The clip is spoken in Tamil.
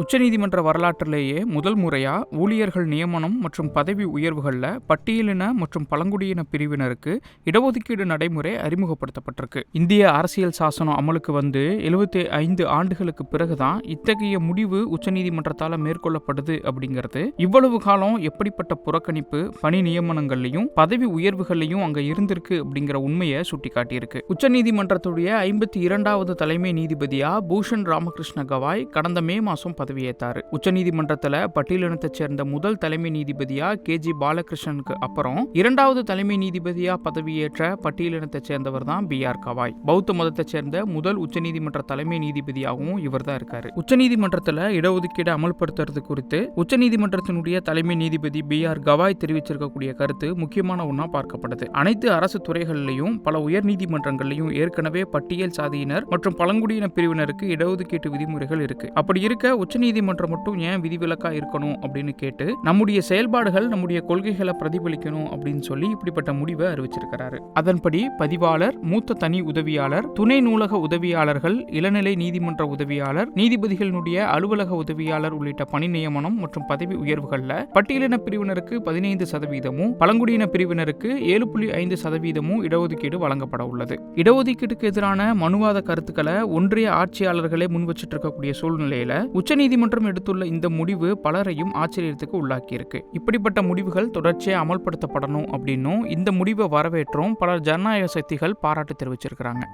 உச்சநீதிமன்ற வரலாற்றிலேயே முதல் முறையா ஊழியர்கள் நியமனம் மற்றும் பதவி உயர்வுகள்ல பட்டியலின மற்றும் பழங்குடியின பிரிவினருக்கு இடஒதுக்கீடு நடைமுறை அறிமுகப்படுத்தப்பட்டிருக்கு. இந்திய அரசியல் சாசனம் அமலுக்கு வந்து 75 ஆண்டுகளுக்கு பிறகுதான் இத்தகைய முடிவு உச்சநீதிமன்றத்தால மேற்கொள்ளப்படுது அப்படிங்கிறது இவ்வளவு காலம் எப்படிப்பட்ட புறக்கணிப்பு பணி நியமனங்கள்லையும் பதவி உயர்வுகள்லையும் அங்க இருந்திருக்கு அப்படிங்கிற உண்மையை சுட்டிக்காட்டியிருக்கு. உச்சநீதிமன்றத்துடைய 52வது தலைமை நீதிபதியா பூஷன் ராமகிருஷ்ண கவாய் கடந்த மே மாசம் பதவியேற்றாரு. உச்சநீதிமன்றத்துல பட்டியலினத்தைச் சேர்ந்த முதல் தலைமை நீதிபதியா KG பாலகிருஷ்ணனுக்கு அப்புறம் 2வது தலைமை நீதிபதியா பதவியேற்ற பட்டியலினத்தைச் சேர்ந்தவர் தான் BR கவாய். பௌத்த மதத்தைச் சேர்ந்த முதல் உச்சநீதிமன்ற தலைமை நீதிபதியாகவும் இவர் தான் இருக்காரு. உச்சநீதிமன்றத்துல இடஒதுக்கீடு அமல்படுத்துறது குறித்து உச்சநீதிமன்றத்தினுடைய தலைமை நீதிபதி BR கவாய் தெரிவிச்சிருக்கக்கூடிய கருத்து முக்கியமான ஒன்றா பார்க்கப்படுது. அனைத்து அரசு துறைகளிலையும் பல உயர் நீதிமன்றங்களையும் ஏற்கனவே பட்டியல் சாதியினர் மற்றும் பழங்குடியின பிரிவினருக்கு இடஒதுக்கீட்டு விதிமுறைகள் இருக்கு. அப்படி இருக்க உச்சநீதிமன்றம் மட்டும் ஏன் விதிவிலக்கா இருக்கணும் அப்படின்னு கேட்டு நம்முடைய செயல்பாடுகள் நம்முடைய கொள்கைகளை பிரதிபலிக்கணும் அப்படின்னு சொல்லி இப்படிப்பட்ட முடிவை அறிவிச்சிருக்கிறாரு. அதன்படி பதிவாளர், மூத்த தனி உதவியாளர், துணை நூலக உதவியாளர்கள், இளநிலை நீதிமன்ற உதவியாளர், நீதிபதிகளுடைய அலுவலக உதவியாளர் உள்ளிட்ட பணி நியமனம் மற்றும் பதவி உயர்வுகள்ல பட்டியலின பிரிவினருக்கு 15%, பழங்குடியின பிரிவினருக்கு 7.5% இடஒதுக்கீடு வழங்கப்பட உள்ளது. இடஒதுக்கீட்டுக்கு எதிரான மனுவாத கருத்துக்களை ஒன்றிய ஆட்சியாளர்களே முன்வச்சிட்டு இருக்கக்கூடிய சூழ்நிலையில உச்சநீதிமன்றம் எடுத்துள்ள இந்த முடிவு பலரையும் ஆச்சரியத்துக்கு உள்ளாக்கியிருக்கு. இப்படிப்பட்ட முடிவுகள் தொடர்ச்சியா அமல்படுத்தப்படணும் அப்படின்னும் இந்த முடிவை வரவேற்றும் பல ஜனநாயக சக்திகள் பாராட்டு தெரிவிச்சிருக்கிறாங்க.